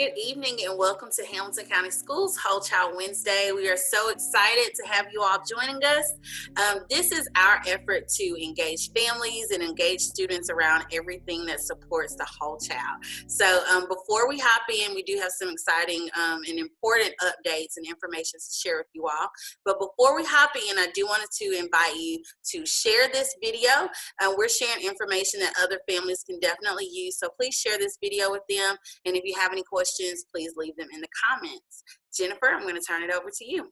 Good evening and welcome to Hamilton County Schools Whole Child Wednesday. We are so excited to have you all joining us. This is our effort to engage families and engage students around everything that supports the whole child. So before we hop in, we do have some exciting and important updates and information to share with you all. But before we hop in, I do want to invite you to share this video. We're sharing information that other families can definitely use. So please share this video with them. And if you have any questions, please leave them in the comments. Jennifer, I'm going to turn it over to you.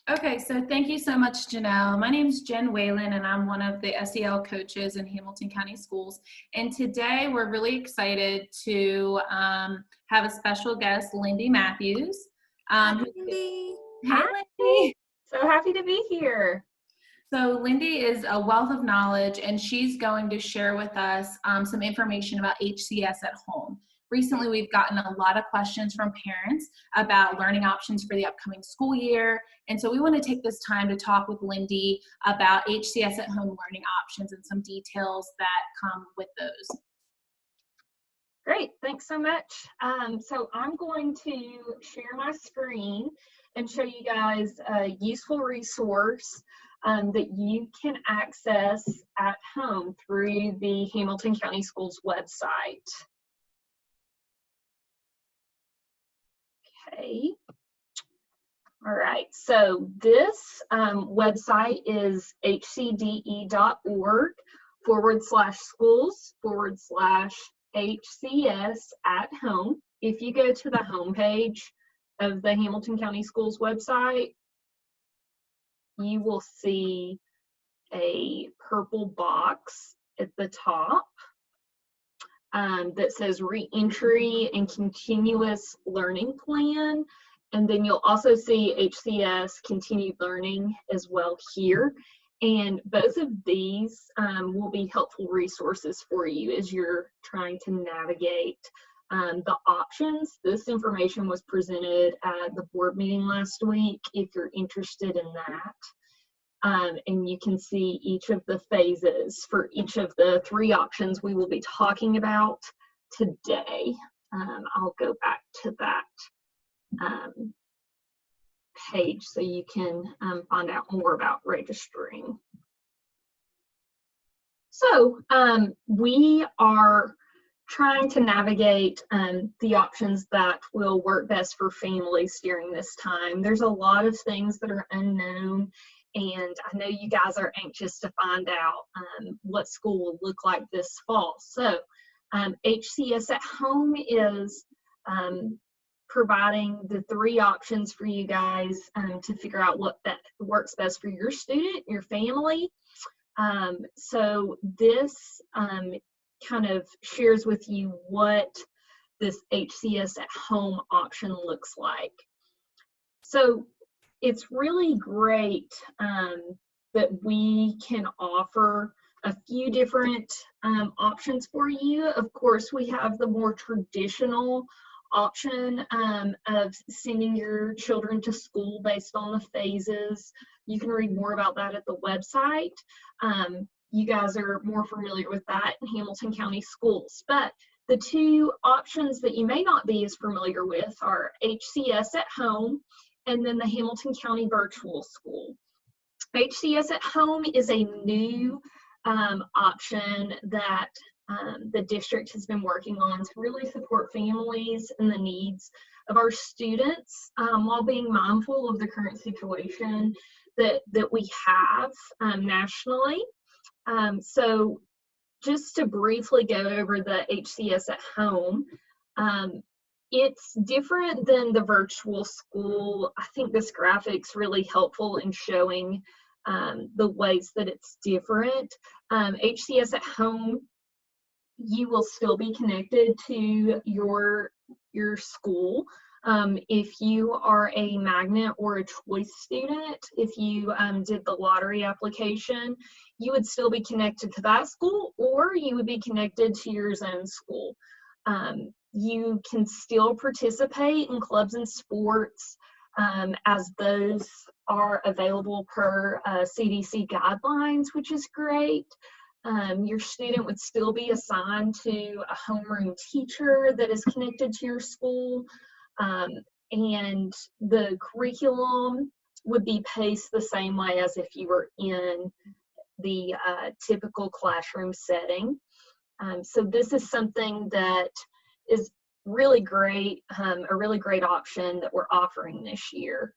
Okay, so thank you so much, Janelle. My name is Jen Whalen, and I'm one of the SEL coaches in Hamilton County Schools. And today we're really excited to have a special guest, Lindy Matthews. Hi, Lindy. Hey, Lindy. So happy to be here. So Lindy is a wealth of knowledge, and she's going to share with us some information about HCS at home. Recently, we've gotten a lot of questions from parents about learning options for the upcoming school year. And so we want to take this time to talk with Lindy about HCS at home learning options and some details that come with those. Great, thanks so much. So I'm going to share my screen and show you guys a useful resource that you can access at home through the Hamilton County Schools website. Okay. All right, so this website is hcde.org/schools/HCS at home. If you go to the home page of the Hamilton County Schools website, you will see a purple box at the top that says Reentry and Continuous Learning Plan. And then you'll also see HCS Continued Learning as well here. And both of these will be helpful resources for you as you're trying to navigate the options. This information was presented at the board meeting last week if you're interested in that. And you can see each of the phases for each of the three options we will be talking about today. I'll go back to that page so you can find out more about registering. So we are trying to navigate the options that will work best for families during this time. There's a lot of things that are unknown, and I know you guys are anxious to find out what school will look like this fall. So HCS at home is providing the three options for you guys to figure out what that works best for your student, your family. So this kind of shares with you what this HCS at home option looks like. So it's really great that we can offer a few different options for you. Of course, we have the more traditional option of sending your children to school based on the phases. You can read more about that at the website. You guys are more familiar with that in Hamilton County Schools. But the two options that you may not be as familiar with are HCS at home and then the Hamilton County Virtual School. HCS at home is a new option that the district has been working on to really support families and the needs of our students while being mindful of the current situation that we have nationally. So just to briefly go over the HCS at home, it's different than the virtual school. I think this graphic's really helpful in showing the ways that it's different. HCS at home, you will still be connected to your school. If you are a magnet or a choice student, if you did the lottery application, you would still be connected to that school, or you would be connected to your own school. You can still participate in clubs and sports as those are available per CDC guidelines, which is great. Your student would still be assigned to a homeroom teacher that is connected to your school, and the curriculum would be paced the same way as if you were in the typical classroom setting. So this is something that is really great, a really great option that we're offering this year.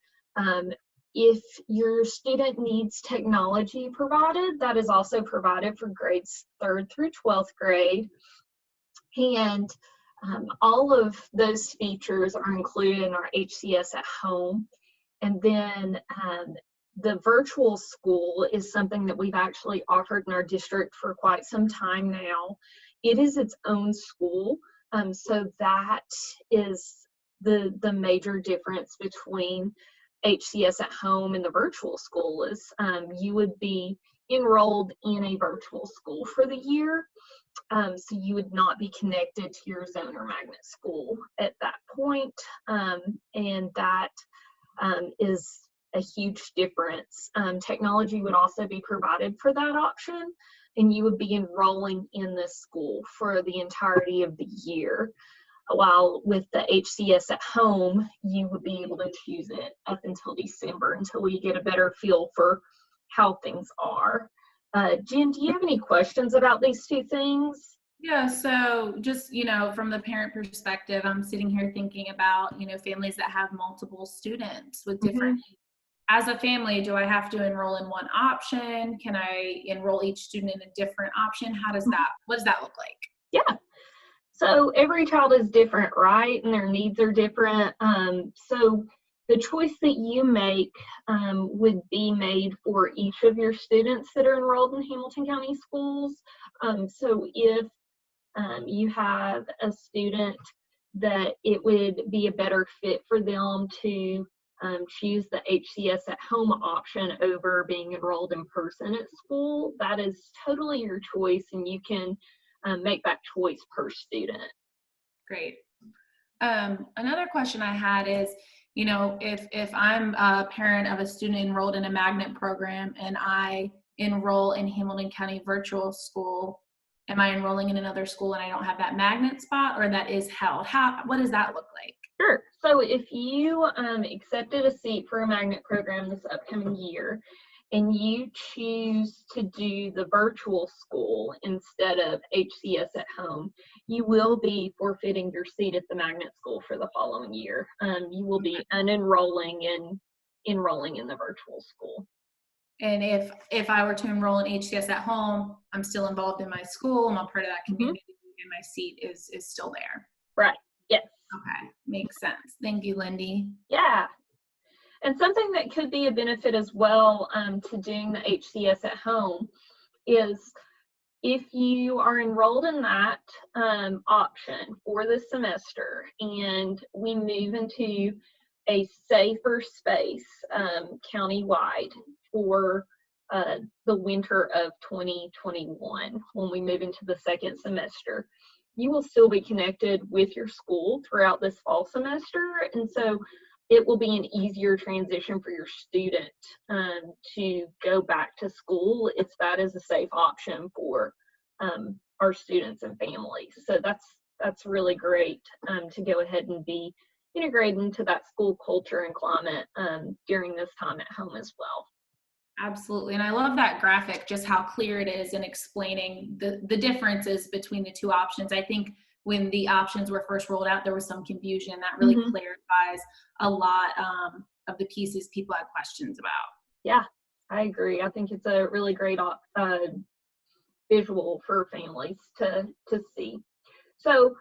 If your student needs technology provided, that is also provided for grades 3rd through 12th grade. And all of those features are included in our HCS at Home. And then the virtual school is something that we've actually offered in our district for quite some time now. It is its own school, so that is the major difference between HCS at Home and the virtual school is you would be enrolled in a virtual school for the year, so you would not be connected to your zone or magnet school at that point, and that is a huge difference. Technology would also be provided for that option, and you would be enrolling in this school for the entirety of the year. While with the HCS at Home, you would be able to choose it up until December until we get a better feel for how things are. Jen, do you have any questions about these two things? Yeah, so just, from the parent perspective, I'm sitting here thinking about, families that have multiple students with different needs. As a family, do I have to enroll in one option? Can I enroll each student in a different option? What does that look like? Yeah. So every child is different, right? And their needs are different. So the choice that you make would be made for each of your students that are enrolled in Hamilton County Schools. So if you have a student that it would be a better fit for them to choose the HCS at Home option over being enrolled in person at school, that is totally your choice, and you can make that choice per student. Great. Another question I had is, if I'm a parent of a student enrolled in a magnet program and I enroll in Hamilton County Virtual School, am I enrolling in another school and I don't have that magnet spot, or that is held? What does that look like? Sure. So if you accepted a seat for a magnet program this upcoming year, and you choose to do the virtual school instead of HCS at Home, you will be forfeiting your seat at the magnet school for the following year. You will be unenrolling and enrolling in the virtual school. And if I were to enroll in HCS at Home, I'm still involved in my school, I'm a part of that community, and my seat is still there. Right. Yes. Okay. Makes sense. Thank you, Lindy. Yeah. And something that could be a benefit as well to doing the HCS at Home is if you are enrolled in that option for the semester and we move into a safer space countywide for the winter of 2021, when we move into the second semester, you will still be connected with your school throughout this fall semester. And so it will be an easier transition for your student to go back to school if that is a safe option for our students and families. So that's really great to go ahead and be integrated into that school culture and climate during this time at home as well. Absolutely. And I love that graphic, just how clear it is in explaining the differences between the two options. I think when the options were first rolled out, there was some confusion. That really clarifies a lot of the pieces people had questions about. Yeah, I agree. I think it's a really great visual for families to see. So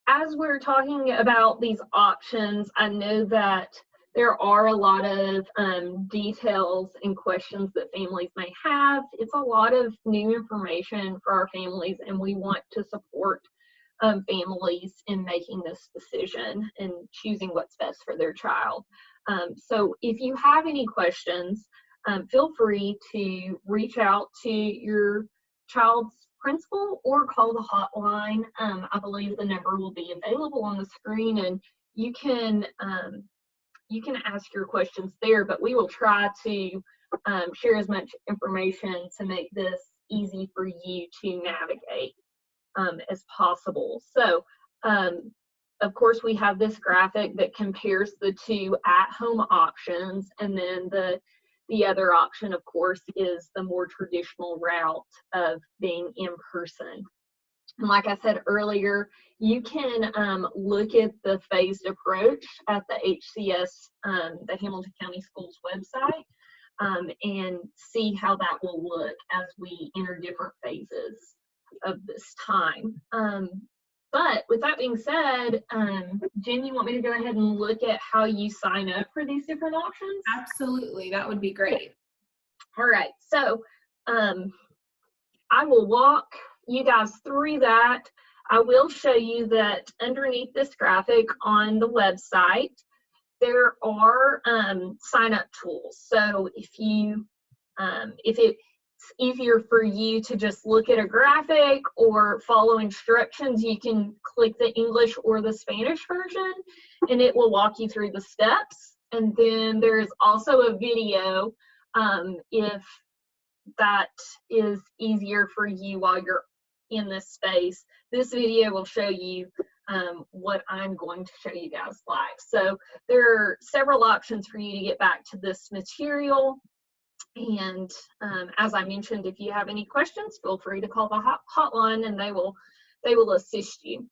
as we're talking about these options, I know that there are a lot of details and questions that families may have. It's a lot of new information for our families, and we want to support families in making this decision and choosing what's best for their child. So if you have any questions, feel free to reach out to your child's principal or call the hotline. I believe the number will be available on the screen, and you can ask your questions there, but we will try to share as much information to make this easy for you to navigate as possible. So, of course, we have this graphic that compares the two at-home options, and then the other option, of course, is the more traditional route of being in person. And like I said earlier, you can look at the phased approach at the HCS, the Hamilton County Schools website, and see how that will look as we enter different phases of this time. But with that being said, Jen, you want me to go ahead and look at how you sign up for these different options? Absolutely, that would be great. All right, so I will walk you guys through that. I will show you that underneath this graphic on the website, there are sign-up tools. So if it's easier for you to just look at a graphic or follow instructions, you can click the English or the Spanish version, and it will walk you through the steps. And then there's also a video if that is easier for you while you're in this space. This video will show you what I'm going to show you guys live. So there are several options for you to get back to this material. And as I mentioned, if you have any questions, feel free to call the hotline and they will assist you.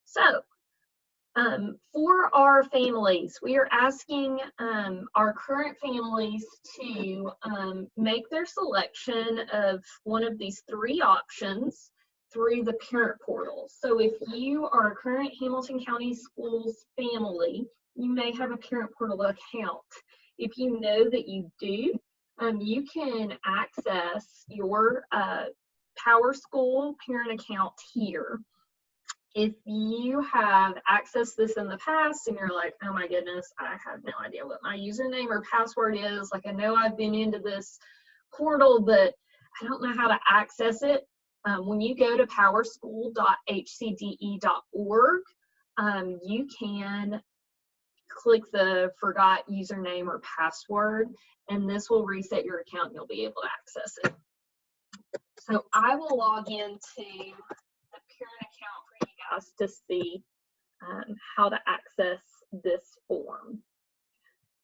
So for our families, we are asking our current families to make their selection of one of these three options through the parent portal. So if you are a current Hamilton County Schools family, you may have a parent portal account. If you know that you do, you can access your PowerSchool parent account here. If you have accessed this in the past and you're like, oh my goodness, I have no idea what my username or password is, like I know I've been into this portal, but I don't know how to access it. When you go to powerschool.hcde.org, you can click the forgot username or password, and this will reset your account and you'll be able to access it. So I will log into the parent account for you guys to see how to access this form.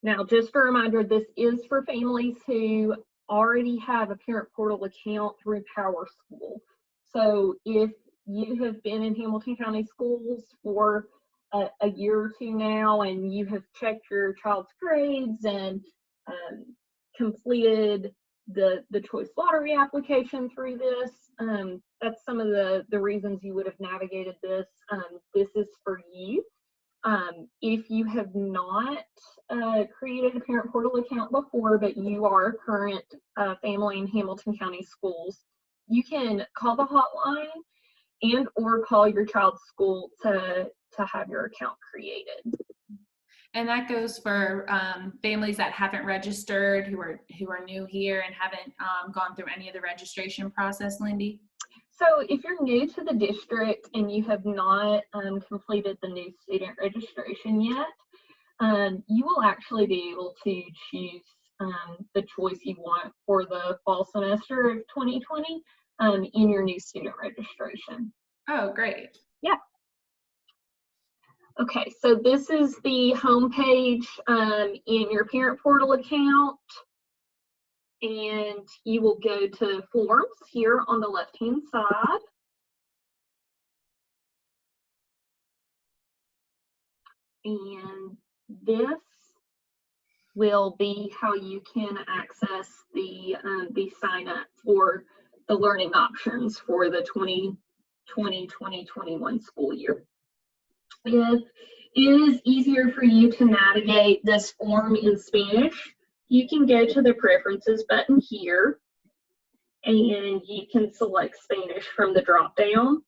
Now, just a reminder, this is for families who already have a parent portal account through PowerSchool. So if you have been in Hamilton County Schools for a year or two now, and you have checked your child's grades and completed the choice lottery application through this, that's some of the reasons you would have navigated this. This is for you. If you have not created a parent portal account before, but you are a current family in Hamilton County Schools, you can call the hotline and or call your child's school to have your account created. And that goes for families that haven't registered, who are new here and haven't gone through any of the registration process, Lindy? So if you're new to the district and you have not completed the new student registration yet, you will actually be able to choose the choice you want for the fall semester of 2020 in your new student registration. Oh, great. Yeah. Okay, so this is the home page in your parent portal account, and you will go to forms here on the left-hand side. And this will be how you can access the sign up for the learning options for the 2020-2021 school year. If it is easier for you to navigate this form in Spanish, you can go to the preferences button here and you can select Spanish from the drop down.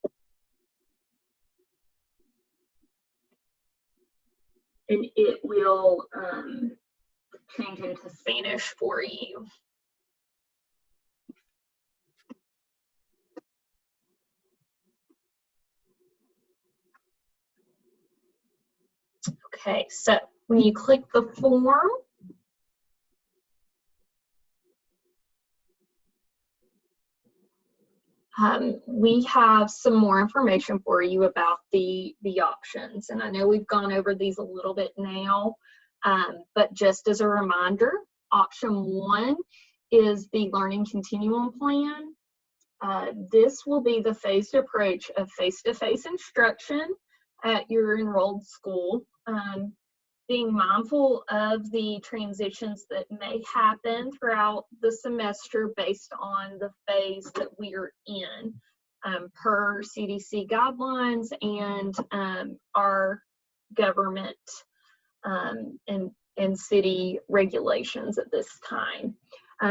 And it will change into Spanish for you. Okay, so when you click the form, We have some more information for you about the options. And I know we've gone over these a little bit now, but just as a reminder, option 1 is the Learning Continuum plan. This will be the phased approach of face-to-face instruction at your enrolled school, being mindful of the transitions that may happen throughout the semester based on the phase that we are in, per CDC guidelines and our government and city regulations at this time.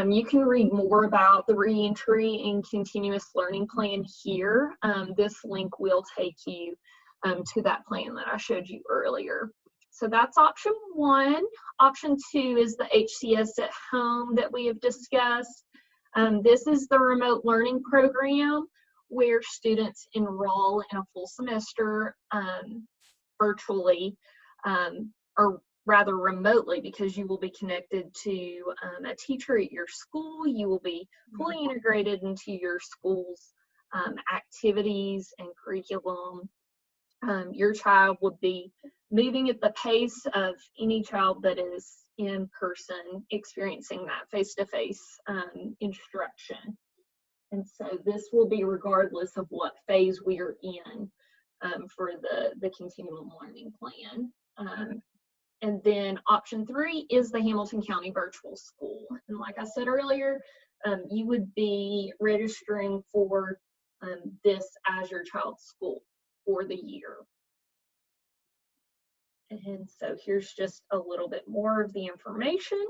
You can read more about the reentry and continuous learning plan here. This link will take you to that plan that I showed you earlier. So that's option 1. Option 2 is the HCS at home that we have discussed. This is the remote learning program where students enroll in a full semester virtually, or rather remotely, because you will be connected to a teacher at your school. You will be fully integrated into your school's activities and curriculum. Your child would be moving at the pace of any child that is in person experiencing that face-to-face instruction. And so this will be regardless of what phase we are in for the continuum learning plan. And then option 3 is the Hamilton County Virtual School. And like I said earlier, you would be registering for this as your child's school for the year. And so here's just a little bit more of the information.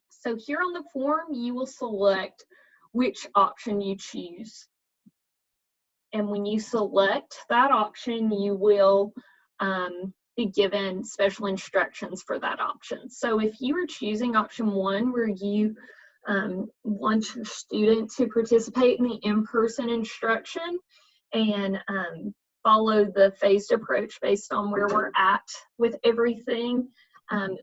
So here on the form, you will select which option you choose. And when you select that option, you will be given special instructions for that option. So if you are choosing option 1, where you want your student to participate in the in-person instruction and follow the phased approach based on where we're at with everything,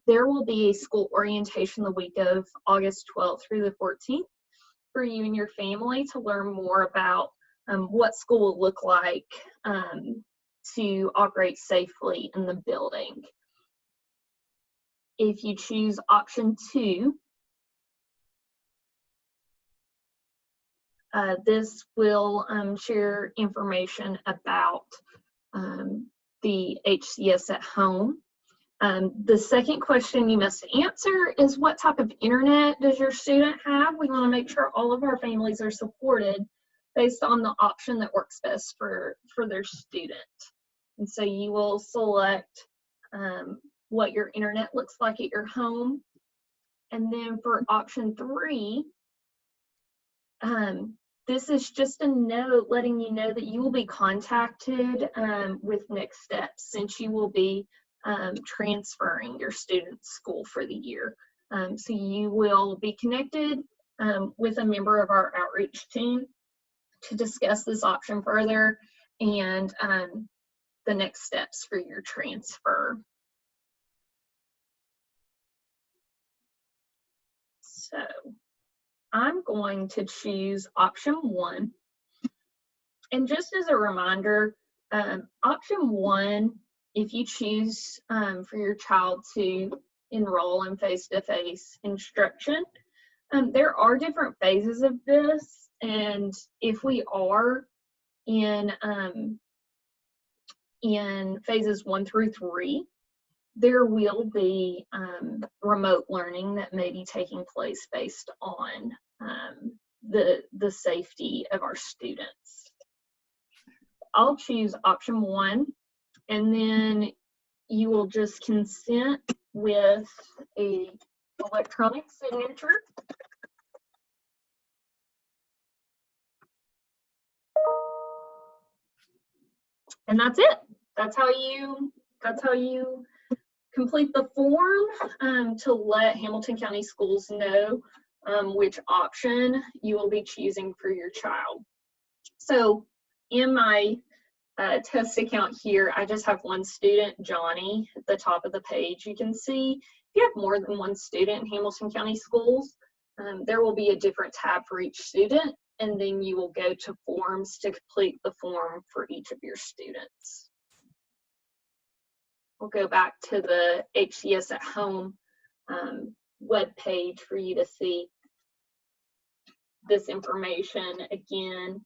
there will be a school orientation the week of August 12th through the 14th for you and your family to learn more about what school will look like to operate safely in the building. If you choose option 2, this will share information about the HCS at home. The second question you must answer is, what type of internet does your student have? We want to make sure all of our families are supported based on the option that works best for their student. And so you will select what your internet looks like at your home. And then for option 3, this is just a note letting you know that you will be contacted with next steps, since you will be transferring your student's school for the year. So you will be connected with a member of our outreach team to discuss this option further and the next steps for your transfer. So I'm going to choose option 1. And just as a reminder, option 1, if you choose for your child to enroll in face-to-face instruction, there are different phases of this. And if we are in phases 1 through 3, there will be remote learning that may be taking place based on the safety of our students. I'll choose option 1, and then you will just consent with an electronic signature. And that's it. That's how you complete the form to let Hamilton County Schools know which option you will be choosing for your child. So in my test account here, I just have one student, Johnny, at the top of the page. You can see if you have more than one student in Hamilton County Schools, there will be a different tab for each student, and then you will go to forms to complete the form for each of your students. We'll go back to the HCS at Home web page for you to see this information again.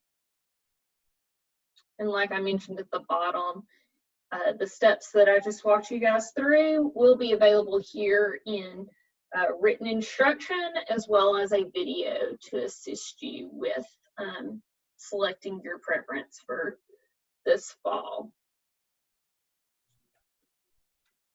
And like I mentioned at the bottom, the steps that I just walked you guys through will be available here in written instruction, as well as a video to assist you with selecting your preference for this fall.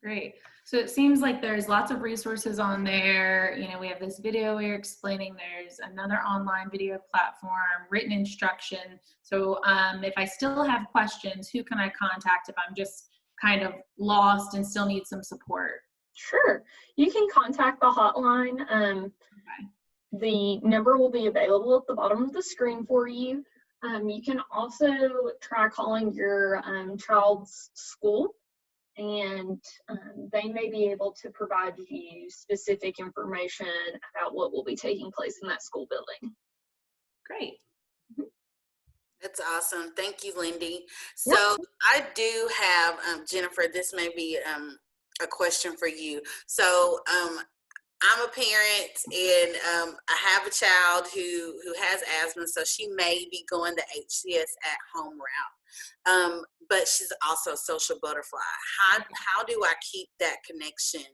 Great. So it seems like there's lots of resources on there. You know, we have this video we're explaining. There's another online video platform, written instruction. So if I still have questions, who can I contact if I'm just kind of lost and still need some support? Sure. You can contact the hotline. Okay. The number will be available at the bottom of the screen for you. You can also try calling your child's school, and they may be able to provide you specific information about what will be taking place in that school building. Great. That's awesome. Thank you, Lindy. Yep. So I do have, Jennifer, this may be a question for you. So I'm a parent, and I have a child who has asthma, so she may be going the HCS at home route. But she's also a social butterfly. How do I keep that connection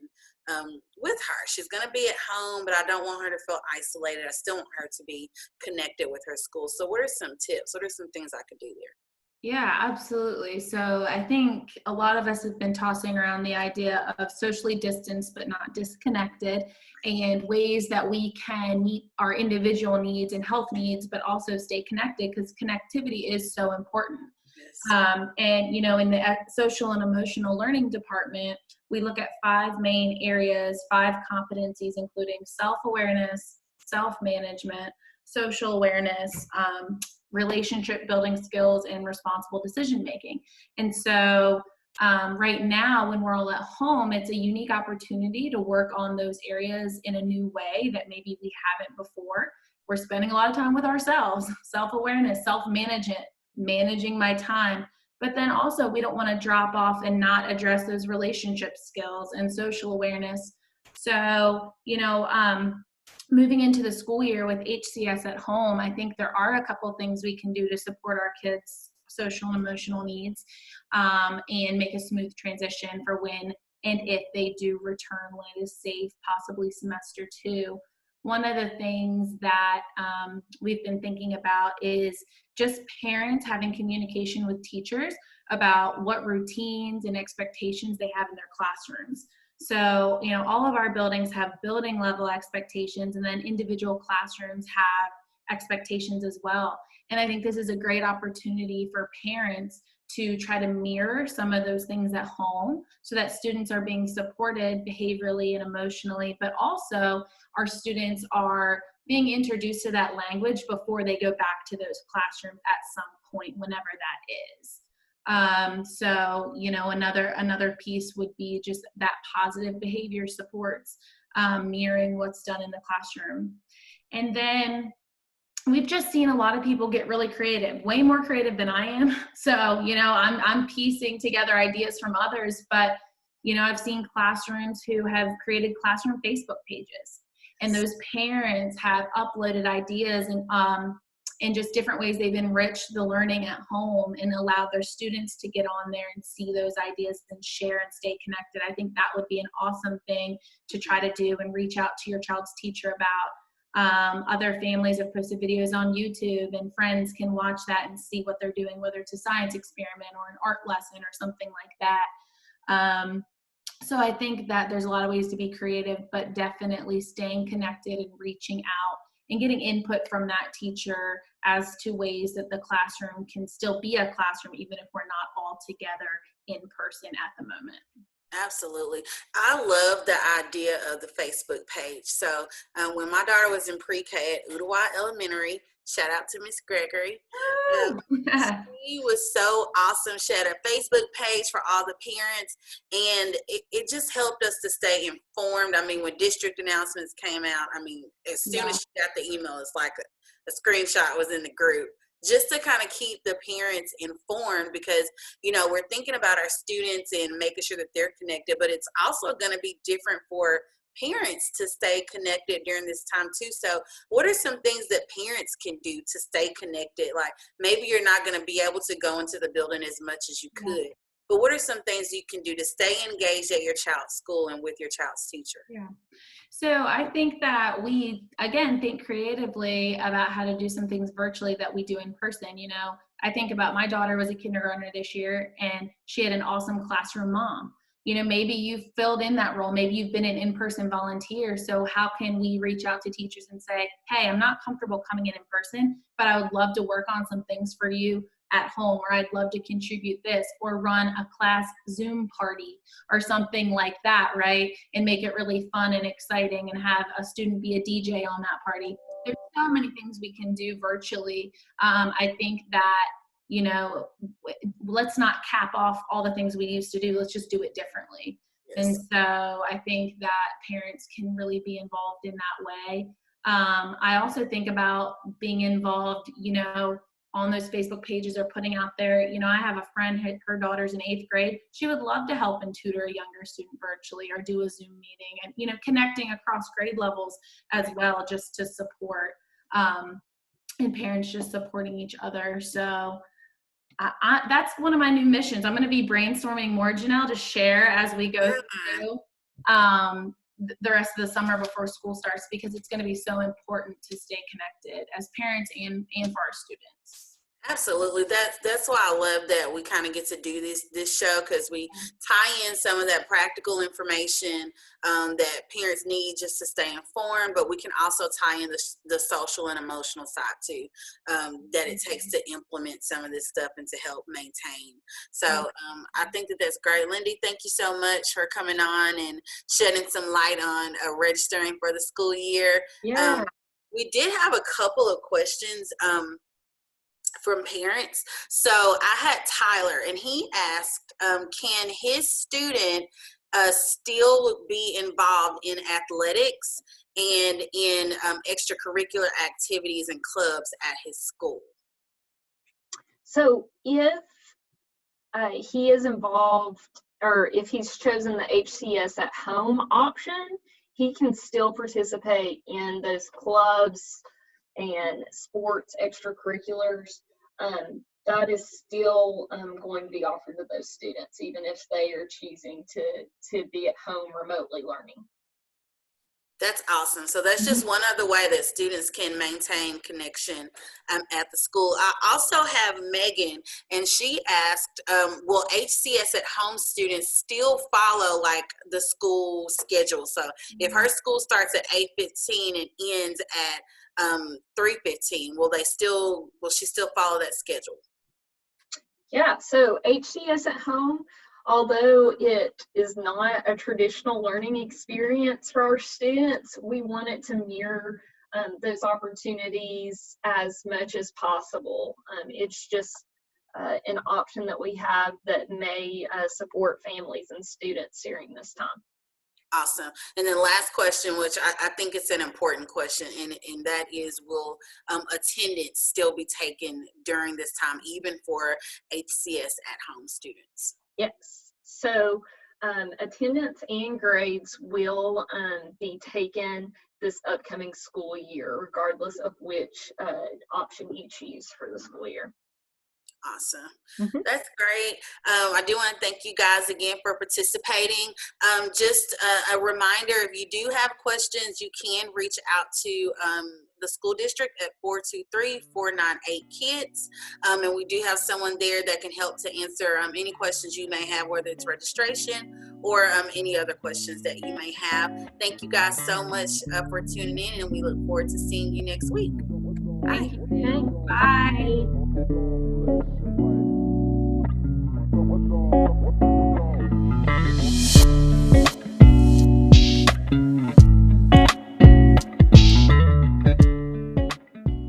with her? She's going to be at home, but I don't want her to feel isolated. I still want her to be connected with her school. So what are some tips? What are some things I could do there? Yeah, absolutely. So I think a lot of us have been tossing around the idea of socially distanced but not disconnected, and ways that we can meet our individual needs and health needs, but also stay connected, because connectivity is so important. Yes. And, you know, in the social and emotional learning department, we look at 5 main areas, 5 competencies, including self-awareness, self-management, social awareness, relationship building skills, and responsible decision making. And so right now, when we're all at home, it's a unique opportunity to work on those areas in a new way that maybe we haven't before. We're spending a lot of time with ourselves, self-awareness, self-management, managing my time. But then also, we don't want to drop off and not address those relationship skills and social awareness. So, you know, moving into the school year with HCS at home, I think there are a couple things we can do to support our kids' social and emotional needs, and make a smooth transition for when and if they do return when it is safe, possibly semester 2. One of the things that we've been thinking about is just parents having communication with teachers about what routines and expectations they have in their classrooms. So, you know, all of our buildings have building level expectations, and then individual classrooms have expectations as well. And I think this is a great opportunity for parents to try to mirror some of those things at home, so that students are being supported behaviorally and emotionally, but also our students are being introduced to that language before they go back to those classrooms at some point, whenever that is. So, you know, another piece would be just that positive behavior supports, mirroring what's done in the classroom. And then we've just seen a lot of people get really creative, way more creative than I am. So, you know, I'm piecing together ideas from others, but, you know, I've seen classrooms who have created classroom Facebook pages, and those parents have uploaded ideas and just different ways they've enriched the learning at home and allowed their students to get on there and see those ideas and share and stay connected. I think that would be an awesome thing to try to do and reach out to your child's teacher about. Other families have posted videos on YouTube, and friends can watch that and see what they're doing, whether it's a science experiment or an art lesson or something like that. So I think that there's a lot of ways to be creative, but definitely staying connected and reaching out and getting input from that teacher as to ways that the classroom can still be a classroom, even if we're not all together in person at the moment. Absolutely. I love the idea of the Facebook page. So when my daughter was in pre-K at Udawa Elementary, shout out to Miss Gregory. She was so awesome. She had a Facebook page for all the parents, and it just helped us to stay informed. I mean, when district announcements came out, I mean, as soon as she got the email, it's like a screenshot was in the group, just to kind of keep the parents informed, because, we're thinking about our students and making sure that they're connected, but it's also going to be different for parents to stay connected during this time too. So what are some things that parents can do to stay connected? Like, maybe you're not going to be able to go into the building as much as you could, but what are some things you can do to stay engaged at your child's school and with your child's teacher? Yeah. So I think that we, again, think creatively about how to do some things virtually that we do in person. I think about my daughter was a kindergartner this year, and she had an awesome classroom mom. Maybe you've filled in that role. Maybe you've been an in-person volunteer. So how can we reach out to teachers and say, hey, I'm not comfortable coming in person, but I would love to work on some things for you at home, or I'd love to contribute this, or run a class Zoom party or something like that, right? And make it really fun and exciting, and have a student be a DJ on that party. There's so many things we can do virtually. I think that, let's not cap off all the things we used to do. Let's just do it differently. Yes. And so I think that parents can really be involved in that way. I also think about being involved, on those Facebook pages are putting out there. I have a friend, her daughter's in 8th grade. She would love to help and tutor a younger student virtually, or do a Zoom meeting, and, connecting across grade levels as well, just to support, and parents just supporting each other. So that's one of my new missions. I'm going to be brainstorming more, Janelle, to share as we go through the rest of the summer before school starts, because it's going to be so important to stay connected as parents and for our students. Absolutely. That's why I love that we kind of get to do this show, because we tie in some of that practical information that parents need just to stay informed, but we can also tie in the social and emotional side too, that it takes to implement some of this stuff and to help maintain. So I think that's great. Lindy, thank you so much for coming on and shedding some light on registering for the school year. Yeah. We did have a couple of questions from parents. So I had Tyler, and he asked, can his student still be involved in athletics and in extracurricular activities and clubs at his school? So if he is involved, or if he's chosen the HCS at home option, he can still participate in those clubs and sports extracurriculars. That is still going to be offered to those students, even if they are choosing to be at home remotely learning. That's awesome. So that's just one other way that students can maintain connection at the school. I also have Megan, and she asked, will HCS at home students still follow like the school schedule? So if her school starts at 8:15 and ends at 3:15, will she still follow that schedule? Yeah, so HCS at home, although it is not a traditional learning experience for our students, we want it to mirror those opportunities as much as possible. It's just an option that we have that may support families and students during this time. Awesome. And then last question, which I think it's an important question, and that is, will attendance still be taken during this time, even for HCS at home students? Yes. So attendance and grades will be taken this upcoming school year, regardless of which option you choose for the school year. Awesome. That's great. I do want to thank you guys again for participating. Just a reminder, if you do have questions, you can reach out to the school district at 423-498-KIDS. And we do have someone there that can help to answer any questions you may have, whether it's registration or any other questions that you may have. Thank you guys so much for tuning in, and we look forward to seeing you next week. Bye. Bye.